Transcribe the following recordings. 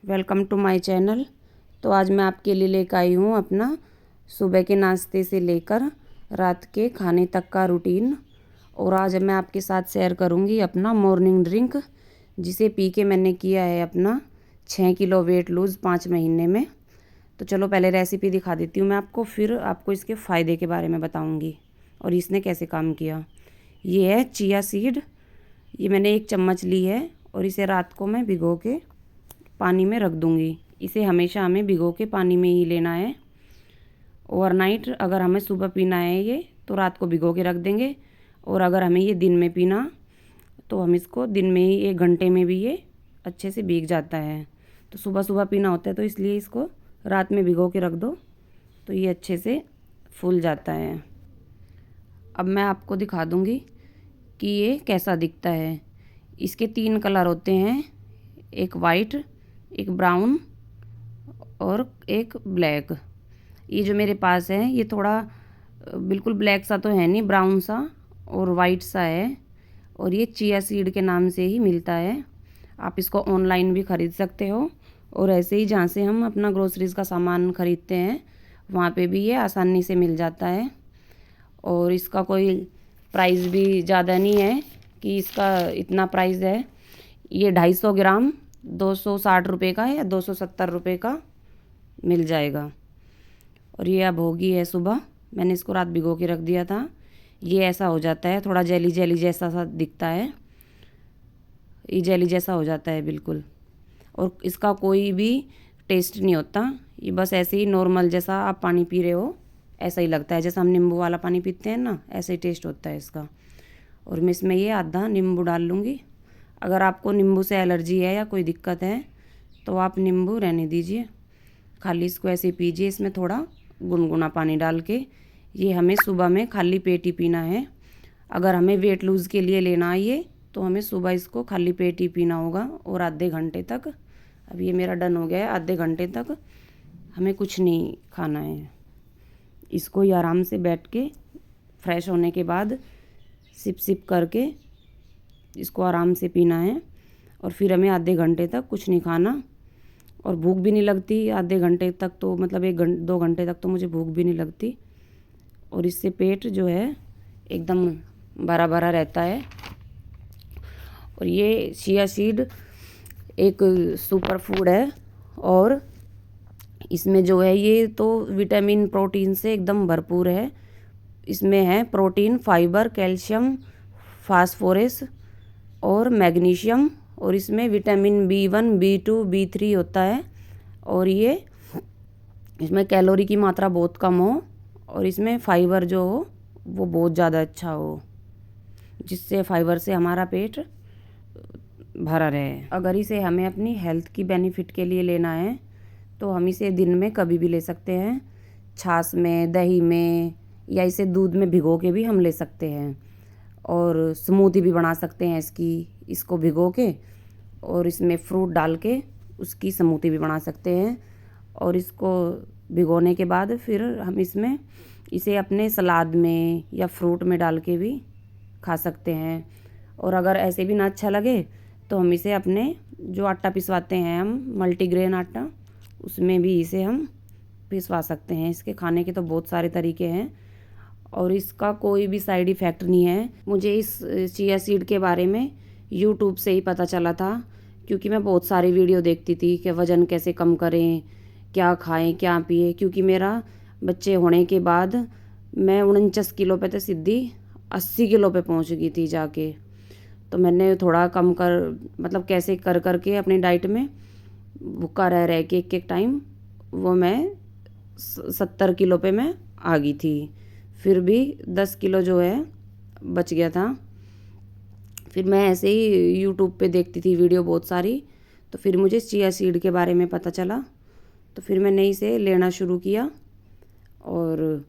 Welcome to my channel. तो आज मैं आपके लिए लेकर आई हूँ अपना सुबह के नाश्ते से लेकर रात के खाने तक का रूटीन। और आज मैं आपके साथ शेयर करूँगी अपना मॉर्निंग ड्रिंक, जिसे पी के मैंने किया है अपना 6 किलो वेट लूज़ 5 महीने में। तो चलो पहले रेसिपी दिखा देती हूँ मैं आपको, फिर आपको इसके फ़ायदे के बारे में बताऊँगी और इसने कैसे काम किया। ये है चिया सीड, ये मैंने 1 चम्मच ली है और इसे रात को मैं भिगो के पानी में रख दूँगी। इसे हमेशा हमें भिगो के पानी में ही लेना है ओवरनाइट। अगर हमें सुबह पीना है ये तो रात को भिगो के रख देंगे, और अगर हमें ये दिन में पीना तो हम इसको दिन में ही 1 घंटे में भी ये अच्छे से भीग जाता है। तो सुबह सुबह पीना होता है तो इसलिए इसको रात में भिगो के रख दो तो ये अच्छे से फूल जाता है। अब मैं आपको दिखा दूँगी कि ये कैसा दिखता है। इसके 3 कलर होते हैं, एक वाइट, एक ब्राउन और एक ब्लैक। ये जो मेरे पास है ये थोड़ा बिल्कुल ब्लैक सा तो है नहीं, ब्राउन सा और वाइट सा है, और ये चिया सीड के नाम से ही मिलता है। आप इसको ऑनलाइन भी ख़रीद सकते हो, और ऐसे ही जहाँ से हम अपना ग्रोसरीज़ का सामान ख़रीदते हैं वहाँ पे भी ये आसानी से मिल जाता है। और इसका कोई प्राइस भी ज़्यादा नहीं है कि इसका इतना प्राइस है। ये 250 ग्राम 260 रुपये का है या 270 रुपये का मिल जाएगा। और ये अब होगी है सुबह, मैंने इसको रात भिगो के रख दिया था। ये ऐसा हो जाता है, थोड़ा जेली जेली जैसा सा दिखता है, ये जेली जैसा हो जाता है बिल्कुल। और इसका कोई भी टेस्ट नहीं होता, ये बस ऐसे ही नॉर्मल जैसा आप पानी पी रहे हो ऐसा ही लगता है, जैसा हम नींबू वाला पानी पीते हैं ना, ऐसे ही टेस्ट होता है इसका। और मैं इसमें ये आधा नींबू डाल लूँगी। अगर आपको नींबू से एलर्जी है या कोई दिक्कत है तो आप नींबू रहने दीजिए, खाली इसको ऐसे पीजिए। इसमें थोड़ा गुनगुना पानी डाल के ये हमें सुबह में खाली पेट ही पीना है। अगर हमें वेट लूज़ के लिए लेना है ये तो हमें सुबह इसको खाली पेट ही पीना होगा, और आधे घंटे तक। अब ये मेरा डन हो गया है, आधे घंटे तक हमें कुछ नहीं खाना है। इसको ही आराम से बैठ के फ्रेश होने के बाद सिप सिप करके इसको आराम से पीना है, और फिर हमें आधे घंटे तक कुछ नहीं खाना। और भूख भी नहीं लगती आधे घंटे तक, तो मतलब 2 घंटे तक तो मुझे भूख भी नहीं लगती। और इससे पेट जो है एकदम भरा भरा रहता है। और ये चिया सीड एक सुपर फूड है, और इसमें जो है ये तो विटामिन प्रोटीन से एकदम भरपूर है। इसमें है प्रोटीन, फाइबर, कैल्शियम, फास्फोरस और मैग्नीशियम, और इसमें विटामिन B1, B2, B3 होता है। और ये इसमें कैलोरी की मात्रा बहुत कम हो, और इसमें फाइबर जो हो वो बहुत ज़्यादा अच्छा हो, जिससे फाइबर से हमारा पेट भरा रहे। अगर इसे हमें अपनी हेल्थ की बेनिफिट के लिए लेना है तो हम इसे दिन में कभी भी ले सकते हैं, छाछ में, दही में, या इसे दूध में भिगो के भी हम ले सकते हैं। और स्मूदी भी बना सकते हैं इसको भिगो के, और इसमें फ्रूट डाल के उसकी स्मूदी भी बना सकते हैं। और इसको भिगोने के बाद फिर हम इसे अपने सलाद में या फ्रूट में डाल के भी खा सकते हैं। और अगर ऐसे भी ना अच्छा लगे तो हम इसे अपने जो आटा पिसवाते हैं हम, मल्टीग्रेन आटा, उसमें भी इसे हम पिसवा सकते हैं। इसके खाने के तो बहुत सारे तरीके हैं, और इसका कोई भी साइड इफ़ेक्ट नहीं है। मुझे इस चिया सीड के बारे में यूट्यूब से ही पता चला था, क्योंकि मैं बहुत सारी वीडियो देखती थी कि वज़न कैसे कम करें, क्या खाएं, क्या पिए। क्योंकि मेरा बच्चे होने के बाद मैं 49 किलो पे तो सीधी 80 किलो पे पहुंच गई थी जाके। तो मैंने थोड़ा कम मतलब कैसे कर करके अपनी डाइट में भूखा रह के एक टाइम वो मैं 70 किलो पे मैं आ गई थी। फिर भी 10 किलो जो है बच गया था। फिर मैं ऐसे ही यूट्यूब पे देखती थी वीडियो बहुत सारी, तो फिर मुझे चिया सीड के बारे में पता चला, तो फिर मैंने इसे लेना शुरू किया। और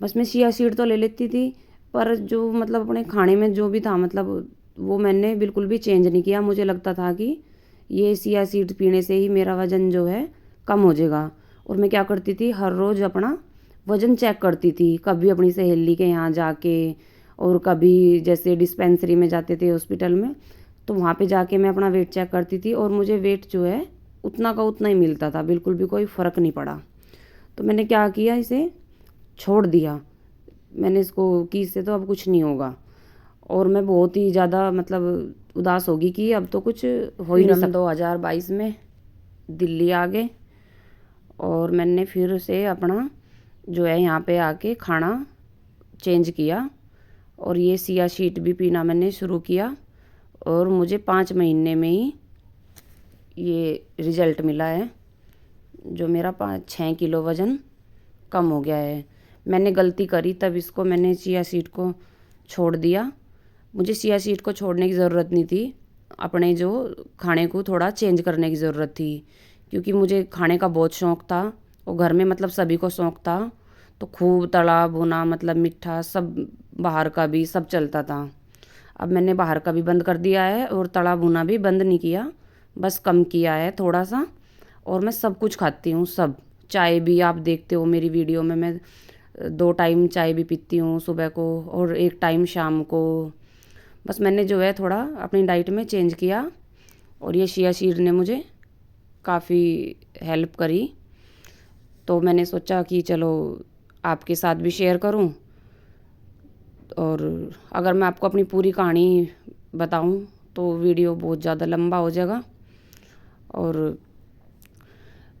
बस मैं चिया सीड तो ले लेती थी, पर जो मतलब अपने खाने में जो भी था मतलब वो मैंने बिल्कुल भी चेंज नहीं किया। मुझे लगता था कि ये चिया सीड पीने से ही मेरा वज़न जो है कम हो जाएगा। और मैं क्या करती थी, हर रोज़ अपना वज़न चेक करती थी, कभी अपनी सहेली के यहाँ जाके, और कभी जैसे डिस्पेंसरी में जाते थे हॉस्पिटल में, तो वहाँ पे जाके मैं अपना वेट चेक करती थी। और मुझे वेट जो है उतना का उतना ही मिलता था, बिल्कुल भी कोई फ़र्क नहीं पड़ा। तो मैंने क्या किया, इसे छोड़ दिया। मैंने इसको कि इससे तो अब कुछ नहीं होगा, और मैं बहुत ही ज़्यादा मतलब उदास होगी कि अब तो कुछ हो ही नहीं सकता। 2022 में दिल्ली आ गए और मैंने फिर से अपना जो है यहाँ पे आके खाना चेंज किया, और ये सिया शीट भी पीना मैंने शुरू किया, और मुझे 5 महीने में ही ये रिज़ल्ट मिला है, जो मेरा 5-6 किलो वज़न कम हो गया है। मैंने गलती करी तब इसको मैंने चिया सीड को छोड़ दिया। मुझे चिया सीड को छोड़ने की ज़रूरत नहीं थी, अपने जो खाने को थोड़ा चेंज करने की ज़रूरत थी, क्योंकि मुझे खाने का बहुत शौक़ था, और घर में मतलब सभी को शौक़ था, तो खूब तला भुना मतलब मीठा सब, बाहर का भी सब चलता था। अब मैंने बाहर का भी बंद कर दिया है और तला भुना भी बंद नहीं किया, बस कम किया है थोड़ा सा। और मैं सब कुछ खाती हूँ, सब। चाय भी आप देखते हो मेरी वीडियो में, मैं 2 टाइम चाय भी पीती हूँ, सुबह को और 1 टाइम शाम को। बस मैंने जो है थोड़ा अपनी डाइट में चेंज किया, और ये चिया सीड ने मुझे काफ़ी हेल्प करी। तो मैंने सोचा कि चलो आपके साथ भी शेयर करूं, और अगर मैं आपको अपनी पूरी कहानी बताऊं तो वीडियो बहुत ज़्यादा लंबा हो जाएगा, और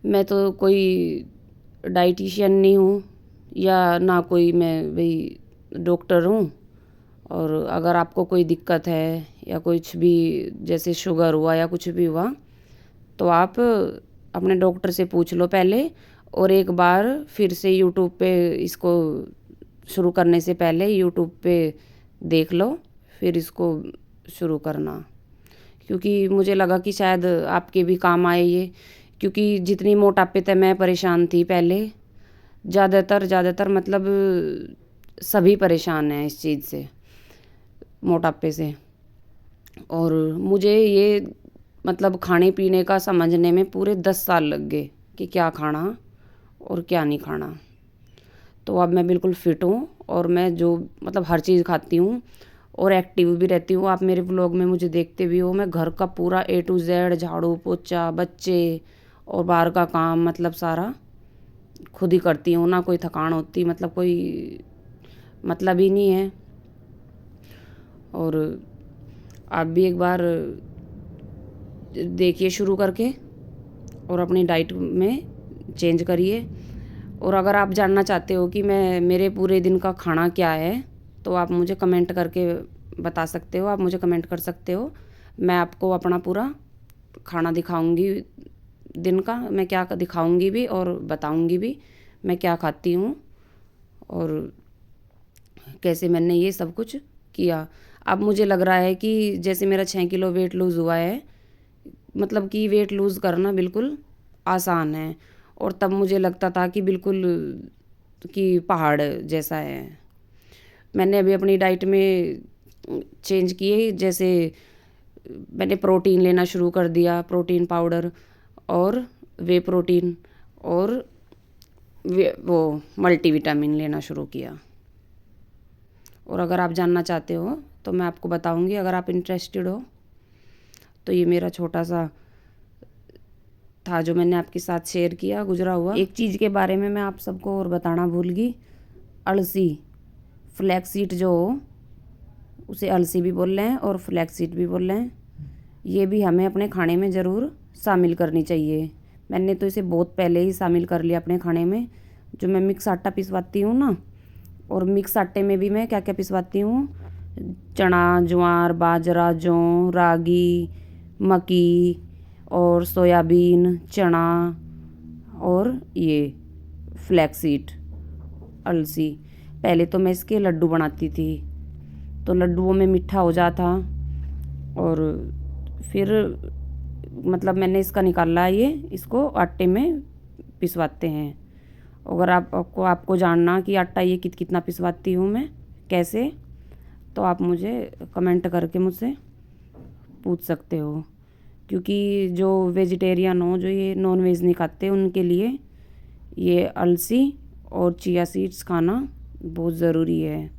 मैं तो कोई डाइटिशियन नहीं हूँ, या ना कोई मैं भाई डॉक्टर हूँ। और अगर आपको कोई दिक्कत है या कुछ भी, जैसे शुगर हुआ या कुछ भी हुआ, तो आप अपने डॉक्टर से पूछ लो पहले, और एक बार फिर से यूट्यूब पे इसको शुरू करने से पहले यूट्यूब पे देख लो, फिर इसको शुरू करना। क्योंकि मुझे लगा कि शायद आपके भी काम आए ये, क्योंकि जितनी मोटापे तक मैं परेशान थी पहले, ज़्यादातर मतलब सभी परेशान हैं इस चीज़ से, मोटापे से। और मुझे ये मतलब खाने पीने का समझने में पूरे 10 साल लग गए कि क्या खाना और क्या नहीं खाना। तो अब मैं बिल्कुल फिट हूँ, और मैं जो मतलब हर चीज़ खाती हूँ और एक्टिव भी रहती हूँ। आप मेरे व्लॉग में मुझे देखते भी हो, मैं घर का पूरा A to Z, झाड़ू पोछा, बच्चे और बाहर का काम मतलब सारा खुद ही करती हूँ, ना कोई थकान होती, मतलब कोई मतलब ही नहीं है। और आप भी एक बार देखिए शुरू करके, और अपनी डाइट में चेंज करिए। और अगर आप जानना चाहते हो कि मैं मेरे पूरे दिन का खाना क्या है, तो आप मुझे कमेंट करके बता सकते हो, आप मुझे कमेंट कर सकते हो। मैं आपको अपना पूरा खाना दिखाऊंगी, दिन का मैं क्या दिखाऊंगी भी, और बताऊंगी भी मैं क्या खाती हूँ और कैसे मैंने ये सब कुछ किया। अब मुझे लग रहा है कि जैसे मेरा 6 किलो वेट लूज़ हुआ है, मतलब कि वेट लूज़ करना बिल्कुल आसान है, और तब मुझे लगता था कि बिल्कुल कि पहाड़ जैसा है। मैंने अभी अपनी डाइट में चेंज किए, जैसे मैंने प्रोटीन लेना शुरू कर दिया, प्रोटीन पाउडर और वे प्रोटीन, और वो मल्टीविटामिन लेना शुरू किया। और अगर आप जानना चाहते हो तो मैं आपको बताऊंगी, अगर आप इंटरेस्टेड हो तो। ये मेरा छोटा सा था जो मैंने आपके साथ शेयर किया, गुजरा हुआ। एक चीज़ के बारे में मैं आप सबको और बताना भूल गई, अलसी, फ्लैक्सीड जो हो उसे अलसी भी बोल रहे हैं और फ्लैक्सीड भी बोल रहे हैं। ये भी हमें अपने खाने में ज़रूर शामिल करनी चाहिए। मैंने तो इसे बहुत पहले ही शामिल कर लिया अपने खाने में। जो मैं मिक्स आटा पिसवाती हूँ ना, और मिक्स आटे में भी मैं क्या क्या पिसवाती हूँ, चना, ज्वार, बाजरा, जौ, रागी, मक्की और सोयाबीन, चना, और ये फ्लैक्सीड, अलसी। पहले तो मैं इसके लड्डू बनाती थी, तो लड्डुओं में मीठा हो जाता, और फिर मतलब मैंने इसका निकाला, ये इसको आटे में पिसवाते हैं। अगर आपको जानना कि आटा ये कितना पिसवाती हूँ मैं कैसे, तो आप मुझे कमेंट करके मुझसे पूछ सकते हो। क्योंकि जो वेजिटेरियन हो, जो ये नॉन वेज नहीं खाते, उनके लिए ये अलसी और चिया सीड्स खाना बहुत ज़रूरी है।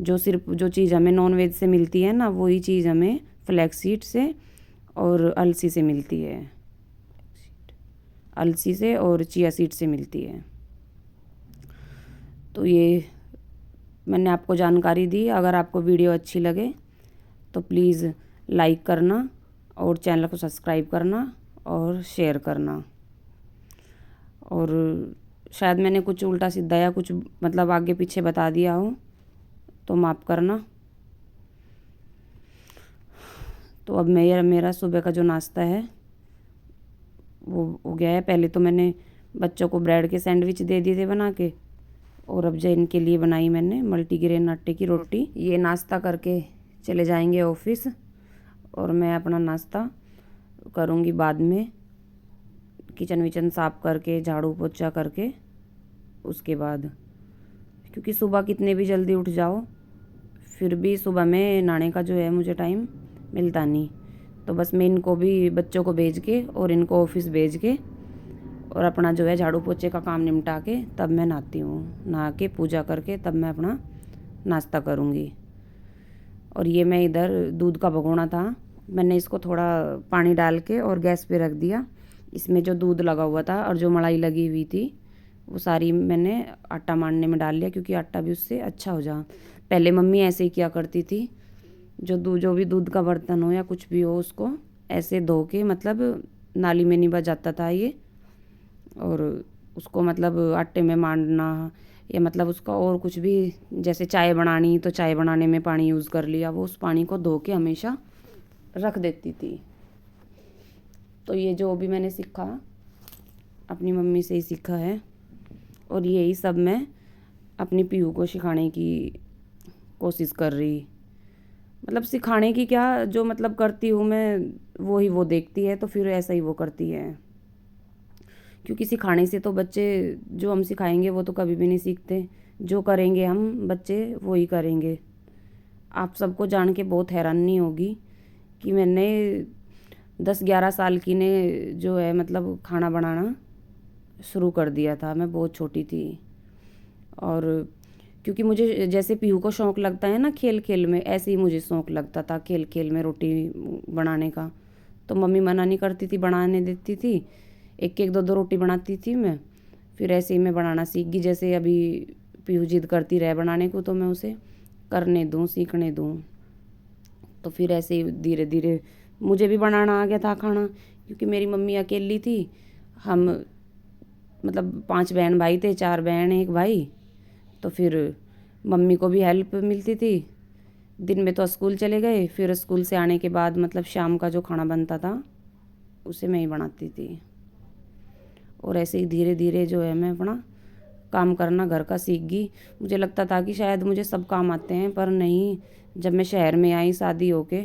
जो चीज़ हमें नॉन वेज से मिलती है ना, वही चीज़ हमें फ्लैक्स सीड से और अलसी से मिलती है। अलसी से और चिया सीड से मिलती है। तो ये मैंने आपको जानकारी दी। अगर आपको वीडियो अच्छी लगे तो प्लीज़ लाइक करना और चैनल को सब्सक्राइब करना और शेयर करना। और शायद मैंने कुछ उल्टा सीधा या कुछ मतलब आगे पीछे बता दिया हो तो माफ़ करना। तो अब मेरा सुबह का जो नाश्ता है वो हो गया है। पहले तो मैंने बच्चों को ब्रेड के सैंडविच दे दिए थे बना के, और अब जैन के लिए बनाई मैंने मल्टीग्रेन आटे की रोटी। ये नाश्ता करके चले जाएंगे ऑफिस और मैं अपना नाश्ता करूँगी बाद में, किचन विचन साफ करके झाड़ू पोछा करके उसके बाद। क्योंकि सुबह कितने भी जल्दी उठ जाओ फिर भी सुबह में नहाने का जो है मुझे टाइम मिलता नहीं। तो बस मैं इनको भी बच्चों को भेज के और इनको ऑफिस भेज के और अपना जो है झाड़ू पोछे का काम निपटा के तब मैं नहाती हूँ। नहा के पूजा करके तब मैं अपना नाश्ता करूँगी। और ये मैं इधर दूध का भगोना था, मैंने इसको थोड़ा पानी डाल के और गैस पे रख दिया। इसमें जो दूध लगा हुआ था और जो मलाई लगी हुई थी वो सारी मैंने आटा मारने में डाल लिया, क्योंकि आटा भी उससे अच्छा हो जा। पहले मम्मी ऐसे ही किया करती थी, जो भी दूध का बर्तन हो या कुछ भी हो उसको ऐसे धो के मतलब नाली में निभा जाता था ये, और उसको मतलब आटे में मारना या मतलब उसका और कुछ भी, जैसे चाय बनानी तो चाय बनाने में पानी यूज़ कर लिया, वो उस पानी को धो के हमेशा रख देती थी। तो ये जो भी मैंने सीखा अपनी मम्मी से ही सीखा है, और यही सब मैं अपनी पीहू को सिखाने की कोशिश कर रही। मतलब सिखाने की क्या, जो मतलब करती हूँ मैं वो ही वो देखती है तो फिर ऐसा ही वो करती है। क्योंकि सिखाने से तो बच्चे जो हम सिखाएंगे वो तो कभी भी नहीं सीखते, जो करेंगे हम बच्चे वो ही करेंगे। आप सबको जान के बहुत हैरानी होगी कि मैंने 10-11 साल की ने जो है मतलब खाना बनाना शुरू कर दिया था, मैं बहुत छोटी थी। और क्योंकि मुझे जैसे पीहू को शौक़ लगता है ना खेल खेल में, ऐसे ही मुझे शौक़ लगता था खेल खेल में रोटी बनाने का। तो मम्मी मना नहीं करती थी, बनाने देती थी, एक एक दो दो रोटी बनाती थी मैं। फिर ऐसे ही मैं बनाना सीख गई। जैसे अभी पीहू जिद करती रहे बनाने को तो मैं उसे करने दूँ, सीखने दूँ। तो फिर ऐसे ही धीरे धीरे मुझे भी बनाना आ गया था खाना, क्योंकि मेरी मम्मी अकेली थी। हम मतलब 5 बहन भाई थे, 4 बहन 1 भाई। तो फिर मम्मी को भी हेल्प मिलती थी। दिन में तो स्कूल चले गए, फिर स्कूल से आने के बाद मतलब शाम का जो खाना बनता था उसे मैं ही बनाती थी। और ऐसे ही धीरे धीरे जो है मैं अपना काम करना घर का सीख गई। मुझे लगता था कि शायद मुझे सब काम आते हैं, पर नहीं। जब मैं शहर में आई शादी होके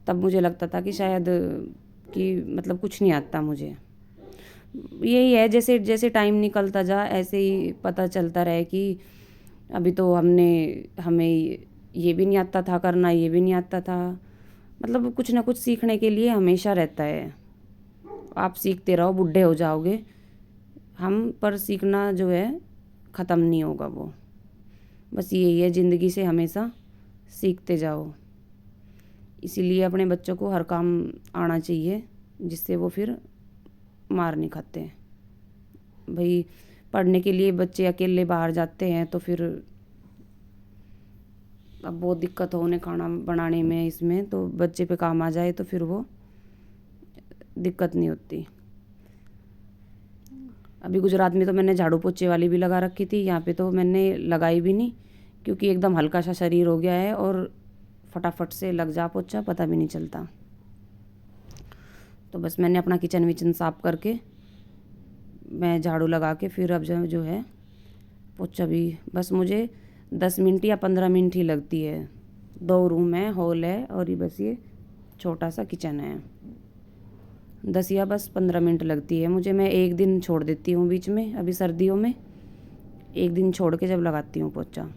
तब मुझे लगता था कि शायद कि मतलब कुछ नहीं आता मुझे। यही है, जैसे जैसे टाइम निकलता जा ऐसे ही पता चलता रहे कि अभी तो हमें ये भी नहीं आता था करना, ये भी नहीं आता था। मतलब कुछ ना कुछ सीखने के लिए हमेशा रहता है। आप सीखते रहो, बूढ़े हो जाओगे हम, पर सीखना जो है ख़त्म नहीं होगा वो। बस यही है, ज़िंदगी से हमेशा सीखते जाओ। इसीलिए अपने बच्चों को हर काम आना चाहिए, जिससे वो फिर मार नहीं खाते। भाई पढ़ने के लिए बच्चे अकेले बाहर जाते हैं तो फिर अब बहुत दिक्कत हो उन्हें खाना बनाने में, इसमें तो बच्चे पे काम आ जाए तो फिर वो दिक्कत नहीं होती। अभी गुजरात में तो मैंने झाड़ू पोछे वाली भी लगा रखी थी, यहाँ पे तो मैंने लगाई भी नहीं, क्योंकि एकदम हल्का सा शरीर हो गया है और फटाफट से लग जा पोछा, पता भी नहीं चलता। तो बस मैंने अपना किचन विचन साफ करके मैं झाड़ू लगा के फिर अब जो है पोछा भी बस मुझे 10 मिनट या 15 मिनट ही लगती है। 2 रूम है, हॉल है और ये बस ये छोटा सा किचन है। 10 या बस 15 मिनट लगती है मुझे। मैं एक दिन छोड़ देती हूँ बीच में, अभी सर्दियों में एक दिन छोड़ के जब लगाती हूँ पोछा।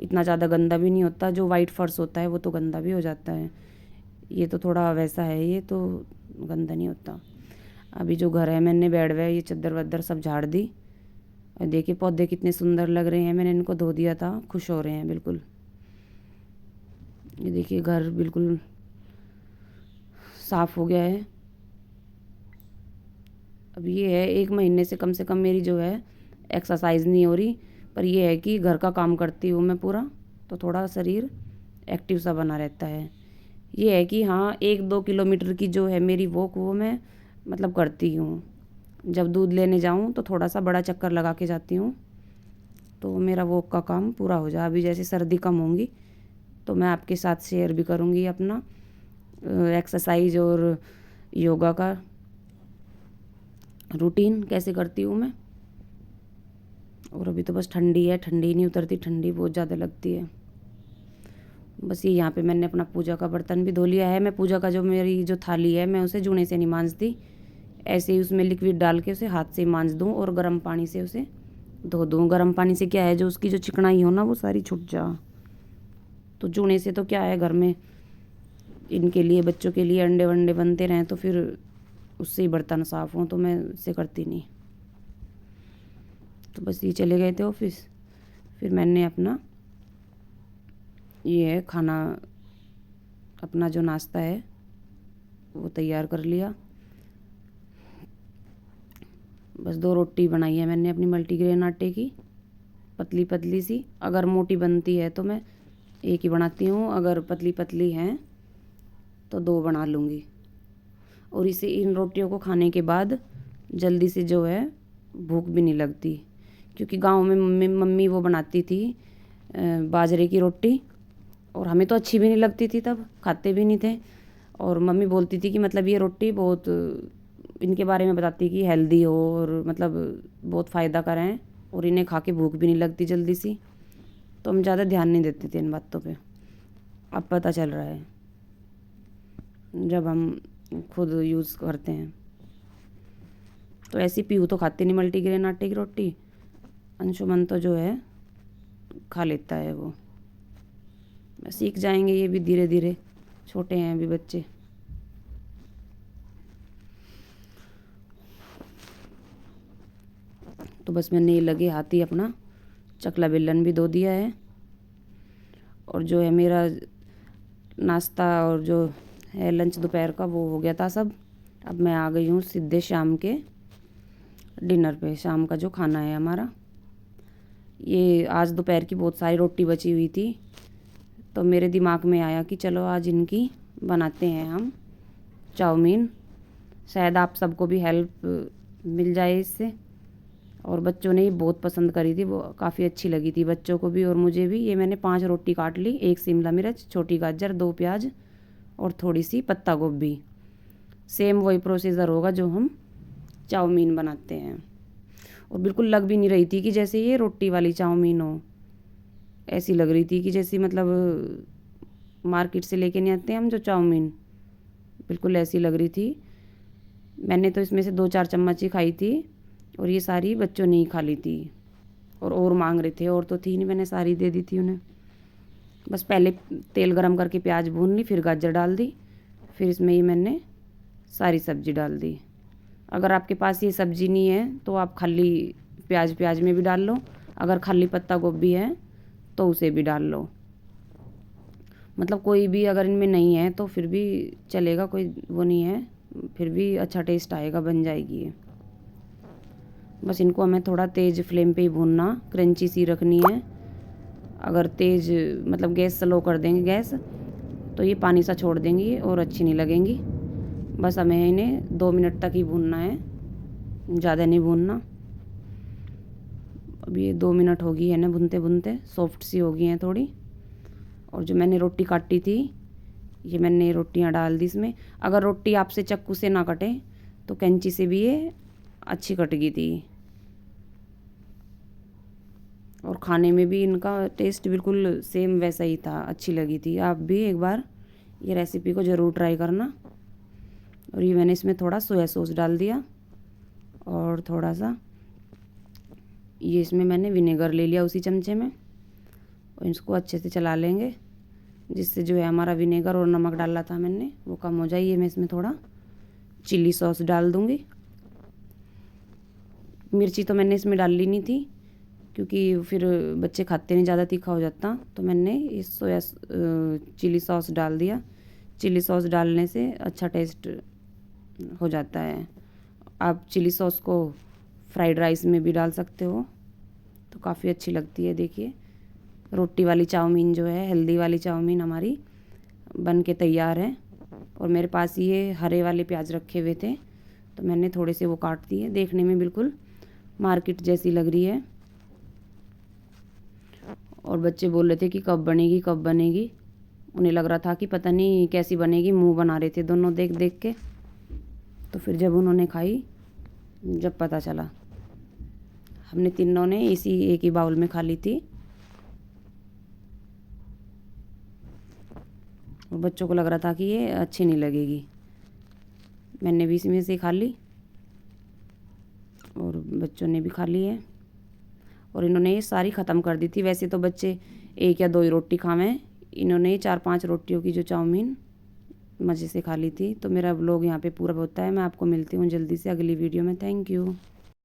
इतना ज़्यादा गंदा भी नहीं होता, जो वाइट फर्श होता है वो तो गंदा भी हो जाता है, ये तो थोड़ा वैसा है, ये तो गंदा नहीं होता। अभी जो घर है मैंने बेड वे ये चादर वद्दर सब झाड़ दी। और देखिए पौधे कितने सुंदर लग रहे हैं, मैंने इनको धो दिया था, खुश हो रहे हैं बिल्कुल। ये देखिए घर बिल्कुल साफ़ हो गया है। अब ये है 1 महीने से कम मेरी जो है एक्सरसाइज नहीं हो रही, पर ये है कि घर का काम करती हूँ मैं पूरा, तो थोड़ा शरीर एक्टिव सा बना रहता है। ये है कि हाँ 1-2 किलोमीटर की जो है मेरी वॉक वो मैं मतलब करती हूँ। जब दूध लेने जाऊँ तो थोड़ा सा बड़ा चक्कर लगा के जाती हूँ, तो मेरा वॉक का काम पूरा हो जाए। अभी जैसे सर्दी कम होंगी तो मैं आपके साथ शेयर भी करूँगी अपना एक्सरसाइज और योगा का रूटीन कैसे करती हूँ मैं। और अभी तो बस ठंडी है, ठंडी नहीं उतरती, ठंडी बहुत ज़्यादा लगती है। बस ये यहाँ पे मैंने अपना पूजा का बर्तन भी धो लिया है। मैं पूजा का जो मेरी जो थाली है मैं उसे जूने से नहीं मांजती, ऐसे ही उसमें लिक्विड डाल के उसे हाथ से मांज दूँ और गर्म पानी से उसे धो दूँ। गर्म पानी से क्या है, जो उसकी जो चिकनाई हो ना वो सारी छूट जा। तो जूने से तो क्या है, घर में इनके लिए बच्चों के लिए अंडे वंडे बनते रहें तो फिर उससे ही बर्तन साफ़ हों, तो मैं उससे करती नहीं। तो बस ये चले गए थे ऑफिस, फिर मैंने अपना ये है खाना, अपना जो नाश्ता है वो तैयार कर लिया। बस 2 रोटी बनाई है मैंने अपनी मल्टीग्रेन आटे की, पतली पतली सी। अगर मोटी बनती है तो मैं एक ही बनाती हूँ, अगर पतली पतली हैं तो 2 बना लूँगी। और इसे इन रोटियों को खाने के बाद जल्दी से जो है भूख भी नहीं लगती, क्योंकि गांव में मम्मी वो बनाती थी बाजरे की रोटी, और हमें तो अच्छी भी नहीं लगती थी, तब खाते भी नहीं थे। और मम्मी बोलती थी कि मतलब ये रोटी बहुत इनके बारे में बताती कि हेल्दी हो और मतलब बहुत फ़ायदा करें, और इन्हें खा के भूख भी नहीं लगती जल्दी सी। तो हम ज़्यादा ध्यान नहीं देते थे इन बातों पे। अब पता चल रहा है जब हम खुद यूज़ करते हैं। तो ऐसी पीहू तो खाती नहीं मल्टीग्रेन आटे की रोटी, अंशुमन तो जो है खा लेता है वो। सीख जाएंगे ये भी धीरे धीरे, छोटे हैं अभी बच्चे। तो बस मैंने ये लगे हाथ ही अपना चकला बेलन भी धो दिया है, और जो है मेरा नाश्ता और जो है लंच दोपहर का वो हो गया था सब। अब मैं आ गई हूँ सीधे शाम के डिनर पे। शाम का जो खाना है हमारा, ये आज दोपहर की बहुत सारी रोटी बची हुई थी, तो मेरे दिमाग में आया कि चलो आज इनकी बनाते हैं हम चाउमीन। शायद आप सबको भी हेल्प मिल जाए इससे। और बच्चों ने ये बहुत पसंद करी थी, वो काफ़ी अच्छी लगी थी बच्चों को भी और मुझे भी। ये मैंने 5 रोटी काट ली, 1 शिमला मिर्च, छोटी गाजर, 2 प्याज और थोड़ी सी पत्ता गोभी। सेम वही प्रोसीजर होगा जो हम चाउमीन बनाते हैं। और बिल्कुल लग भी नहीं रही थी कि जैसे ये रोटी वाली चाउमीन हो, ऐसी लग रही थी कि जैसी मतलब मार्केट से लेके नहीं आते हम जो चाउमीन, बिल्कुल ऐसी लग रही थी। मैंने तो इसमें से 2-4 चम्मच ही खाई थी, और ये सारी बच्चों ने ही खा ली थी, और मांग रहे थे, और तो थी नहीं, मैंने सारी दे दी थी उन्हें। बस पहले तेल गरम करके प्याज भून ली, फिर गाजर डाल दी, फिर इसमें ही मैंने सारी सब्जी डाल दी। अगर आपके पास ये सब्जी नहीं है तो आप खाली प्याज में भी डाल लो, अगर खाली पत्ता गोभी है तो उसे भी डाल लो। मतलब कोई भी अगर इनमें नहीं है तो फिर भी चलेगा, कोई वो नहीं है, फिर भी अच्छा टेस्ट आएगा, बन जाएगी ये। बस इनको हमें थोड़ा तेज़ फ्लेम पे ही भूनना, क्रंची सी रखनी है। अगर तेज़ मतलब गैस स्लो कर देंगे गैस, तो ये पानी सा छोड़ देंगी और अच्छी नहीं लगेंगी। बस हमें इन्हें 2 मिनट तक ही भूनना है, ज़्यादा नहीं भूनना। अब ये 2 मिनट हो गई है ना भूनते भूनते, सॉफ्ट सी हो गई हैं थोड़ी। और जो मैंने रोटी काटी थी, ये मैंने रोटियां डाल दी इसमें। अगर रोटी आपसे चाकू से ना कटे तो कैंची से भी ये अच्छी कट गई थी, और खाने में भी इनका टेस्ट बिल्कुल सेम वैसा ही था, अच्छी लगी थी। आप भी एक बार ये रेसिपी को ज़रूर ट्राई करना। और ये मैंने इसमें थोड़ा सोया सॉस डाल दिया, और थोड़ा सा ये इसमें मैंने विनेगर ले लिया उसी चमचे में, और इसको अच्छे से चला लेंगे, जिससे जो है हमारा विनेगर और नमक डाला था मैंने वो कम हो जाए। ये मैं इसमें थोड़ा चिल्ली सॉस डाल दूँगी। मिर्ची तो मैंने इसमें डाल ली नहीं थी, क्योंकि फिर बच्चे खाते नहीं, ज़्यादा तीखा हो जाता, तो मैंने इस सोया चिली सॉस डाल दिया। चिली सॉस डालने से अच्छा टेस्ट हो जाता है। आप चिली सॉस को फ्राइड राइस में भी डाल सकते हो, तो काफ़ी अच्छी लगती है। देखिए रोटी वाली चाउमीन जो है, हेल्दी वाली चाउमीन हमारी बन के तैयार है। और मेरे पास ये हरे वाले प्याज रखे हुए थे, तो मैंने थोड़े से वो काट दिए। देखने में बिल्कुल मार्केट जैसी लग रही है। और बच्चे बोल रहे थे कि कब बनेगी कब बनेगी। उन्हें लग रहा था कि पता नहीं कैसी बनेगी, मुंह बना रहे थे दोनों देख देख के। तो फिर जब उन्होंने खाई, जब पता चला, हमने तीनों ने इसी एक ही बाउल में खा ली थी। और बच्चों को लग रहा था कि ये अच्छी नहीं लगेगी। मैंने भी इसमें से खा ली और बच्चों ने भी खा ली है। और इन्होंने ये सारी ख़त्म कर दी थी। वैसे तो बच्चे एक या दो ही रोटी खावें, इन्होंने 4-5 रोटियों की जो चाउमीन मज़े से खा ली थी। तो मेरा व्लॉग यहाँ पे पूरा होता है। मैं आपको मिलती हूँ जल्दी से अगली वीडियो में। Thank you.